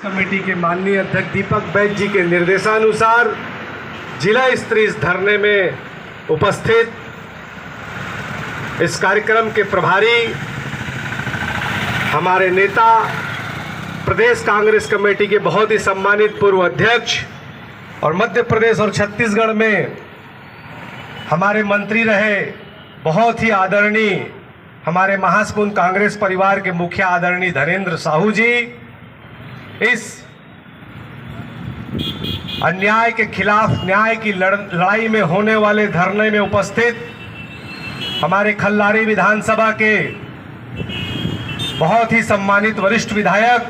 Committee के माननीय अध्यक्ष दीपक बैज जी के निर्देशानुसार जिला स्तरीय इस धरने में उपस्थित इस कार्यक्रम के प्रभारी हमारे नेता प्रदेश कांग्रेस कमेटी के बहुत ही सम्मानित पूर्व अध्यक्ष और मध्य प्रदेश और छत्तीसगढ़ में हमारे मंत्री रहे बहुत ही आदरणीय हमारे महासमुंद कांग्रेस परिवार के मुखिया आदरणीय धनेंद्र साहू जी, इस अन्याय के खिलाफ न्याय की लड़ाई में होने वाले धरने में उपस्थित हमारे खल्लारी विधानसभा के बहुत ही सम्मानित वरिष्ठ विधायक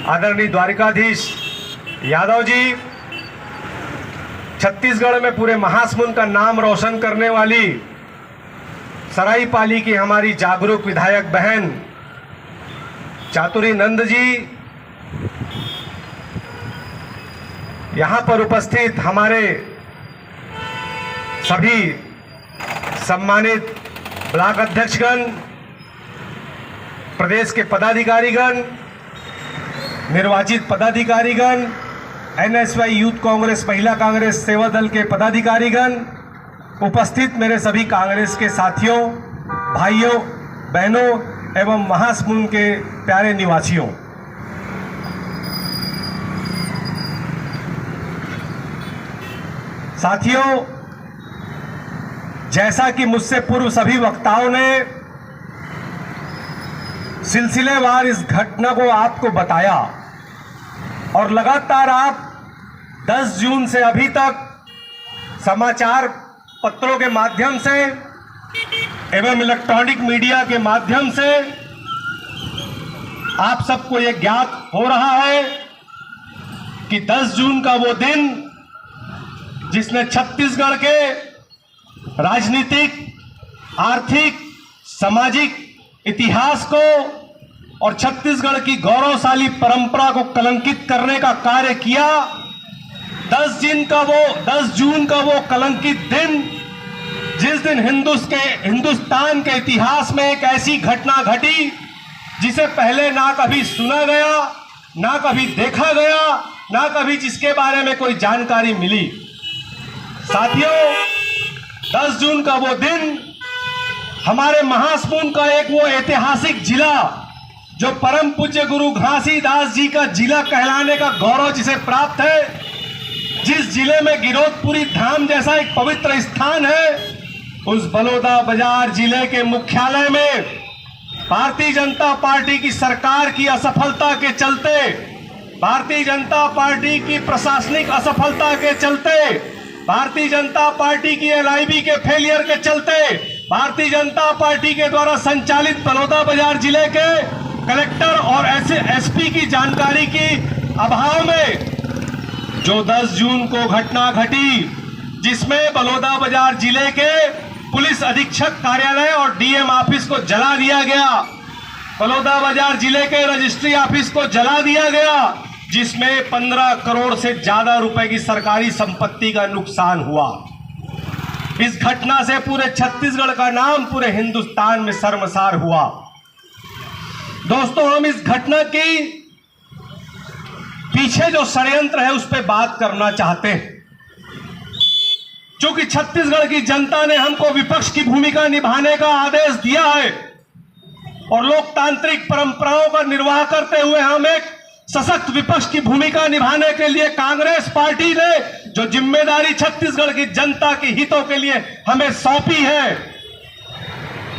आदरणीय द्वारिकाधीश यादव जी, छत्तीसगढ़ में पूरे महासमुंद का नाम रोशन करने वाली सराईपाली की हमारी जागरूक विधायक बहन चातुरी नंद जी, यहाँ पर उपस्थित हमारे सभी सम्मानित ब्लॉक अध्यक्षगण, प्रदेश के पदाधिकारीगण, निर्वाचित पदाधिकारीगण, NSY यूथ कांग्रेस महिला कांग्रेस सेवा दल के पदाधिकारीगण, उपस्थित मेरे सभी कांग्रेस के साथियों, भाइयों, बहनों एवं महासमुंद के प्यारे निवासियों, साथियों, जैसा कि मुझसे पूर्व सभी वक्ताओं ने सिलसिलेवार इस घटना को आपको बताया और लगातार आप 10 जून से अभी तक समाचार पत्रों के माध्यम से एवं इलेक्ट्रॉनिक मीडिया के माध्यम से आप सबको ये ज्ञात हो रहा है कि 10 जून का वो दिन जिसने छत्तीसगढ़ के राजनीतिक, आर्थिक, सामाजिक इतिहास को और छत्तीसगढ़ की गौरवशाली परंपरा को कलंकित करने का कार्य किया। 10 जून का वो कलंकित दिन, जिस दिन हिंदुस्तान के इतिहास में एक ऐसी घटना घटी जिसे पहले ना कभी सुना गया, ना कभी देखा गया, ना कभी जिसके बारे में कोई जानकारी मिली। साथियों, 10 जून का वो दिन हमारे महासमुंद का एक वो ऐतिहासिक जिला जो परम पूज्य गुरु घासीदास जी का जिला कहलाने का गौरव जिसे प्राप्त है, जिस जिले में गिरौदपुरी धाम जैसा एक पवित्र स्थान है, उस बलौदाबाजार जिले के मुख्यालय में भारतीय जनता पार्टी की सरकार की असफलता के चलते, भारतीय जनता पार्टी की प्रशासनिक असफलता के चलते, भारतीय जनता पार्टी की LIB के फेलियर के चलते, भारतीय जनता पार्टी के द्वारा संचालित बलौदाबाजार जिले के कलेक्टर और SP की जानकारी की अभाव में जो 10 जून को घटना घटी, जिसमें बलौदाबाजार जिले के पुलिस अधीक्षक कार्यालय और DM ऑफिस को जला दिया गया, बलौदाबाजार जिले के रजिस्ट्री ऑफिस को जला दिया गया, जिसमें 15 करोड़ से ज्यादा रुपए की सरकारी संपत्ति का नुकसान हुआ। इस घटना से पूरे छत्तीसगढ़ का नाम पूरे हिंदुस्तान में शर्मसार हुआ। दोस्तों, हम इस घटना की पीछे जो षड्यंत्र है उस पर बात करना चाहते हैं। क्योंकि छत्तीसगढ़ की जनता ने हमको विपक्ष की भूमिका निभाने का आदेश दिया है और लोकतांत्रिक परंपराओं का निर्वाह करते हुए हम एक सशक्त विपक्ष की भूमिका निभाने के लिए कांग्रेस पार्टी ने जो जिम्मेदारी छत्तीसगढ़ की जनता के हितों के लिए हमें सौंपी है,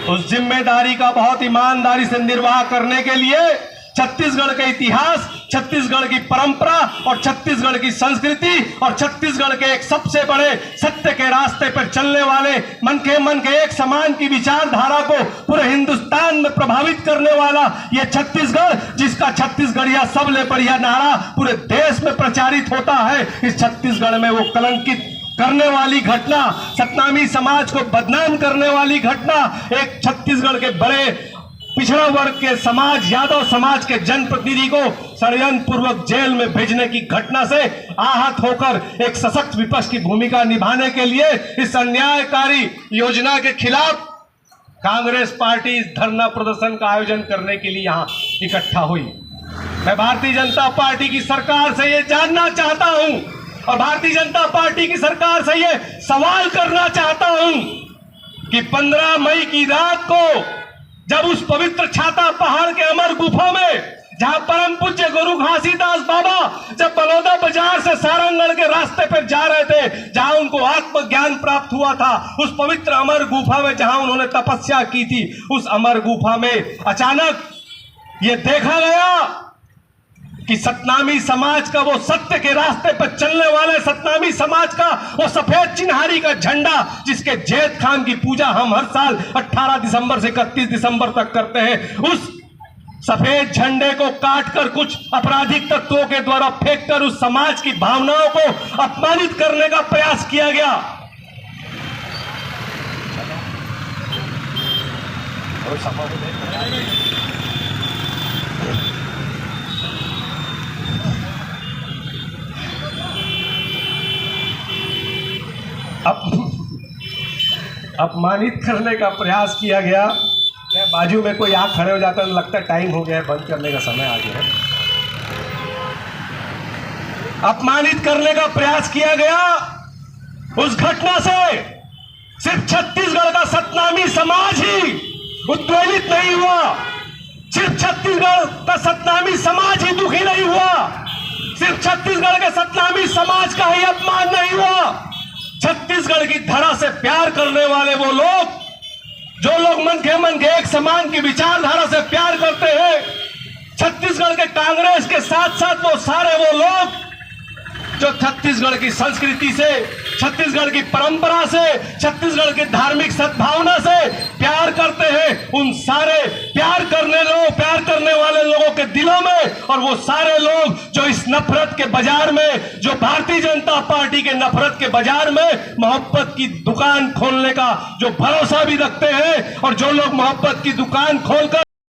उस जिम्मेदारी का बहुत ईमानदारी से निर्वाह करने के लिए छत्तीसगढ़ के इतिहास, छत्तीसगढ़ की परंपरा और छत्तीसगढ़ की संस्कृति और छत्तीसगढ़ के एक सबसे बड़े सत्य के रास्ते पर चलने वाले मन के एक समान की विचारधारा को पूरे हिंदुस्तान में प्रभावित करने वाला ये छत्तीसगढ़, जिसका छत्तीसगढ़िया सबले बढ़िया नारा पूरे देश में प्रचारित होता है, इस छत्तीसगढ़ में वो कलंकित करने वाली घटना, सतनामी समाज को बदनाम करने वाली घटना, एक छत्तीसगढ़ के बड़े पिछड़ा वर्ग के समाज, यादव समाज के जनप्रतिनिधि को षड्यंत्र पूर्वक जेल में भेजने की घटना से आहत होकर एक सशक्त विपक्ष की भूमिका निभाने के लिए इस अन्यायकारी योजना के खिलाफ कांग्रेस पार्टी इस धरना प्रदर्शन का आयोजन करने के लिए यहां इकट्ठा हुई। मैं भारतीय जनता पार्टी की सरकार से ये जानना चाहता हूं और भारतीय जनता पार्टी की सरकार से ये सवाल करना चाहता हूं कि 15 मई की रात को जब उस पवित्र छाता पहाड़ के अमर गुफा में जहां परम पूज्य गुरु घासीदास बाबा जब बलौदा बाजार से सारंगगढ़ के रास्ते पर जा रहे थे, जहां उनको आत्मज्ञान प्राप्त हुआ था, उस पवित्र अमर गुफा में जहां उन्होंने तपस्या की थी, उस अमर गुफा में अचानक ये देखा गया कि सतनामी समाज का वो सत्य के रास्ते पर चलने वाले सतनामी समाज का वो सफेद चिन्हारी का झंडा, जिसके जैद खान की पूजा हम हर साल 18 दिसंबर से 31 दिसंबर तक करते हैं, उस सफेद झंडे को काटकर कुछ आपराधिक तत्वों के द्वारा फेंककर उस समाज की भावनाओं को अपमानित करने का प्रयास किया गया। अपमानित करने का प्रयास किया गया। क्या बाजू में कोई आग खड़े हो जाता है, लगता है टाइम हो गया है, बंद करने का समय आ गया है। अपमानित करने का प्रयास किया गया। उस घटना से सिर्फ छत्तीसगढ़ का सतनामी समाज ही उद्वेलित नहीं हुआ, सिर्फ छत्तीसगढ़ का सतनामी समाज ही दुखी नहीं हुआ, सिर्फ छत्तीसगढ़ के सतनामी समाज का ही अपमान नहीं हुआ। छत्तीसगढ़ की धरा से प्यार करने वाले वो लोग, जो लोग मन के एक समान की विचारधारा से प्यार करते हैं, छत्तीसगढ़ के कांग्रेस के साथ साथ वो सारे वो लोग जो छत्तीसगढ़ की संस्कृति से, छत्तीसगढ़ की परंपरा से, छत्तीसगढ़ की धार्मिक सद्भावना से प्यार करते हैं, उन सारे प्यार करने वाले लोगों के दिलों में, और वो सारे लोग जो इस नफरत के बाजार में, जो भारतीय जनता पार्टी के नफरत के बाजार में मोहब्बत की दुकान खोलने का जो भरोसा भी रखते हैं, और जो लोग मोहब्बत की दुकान खोलकर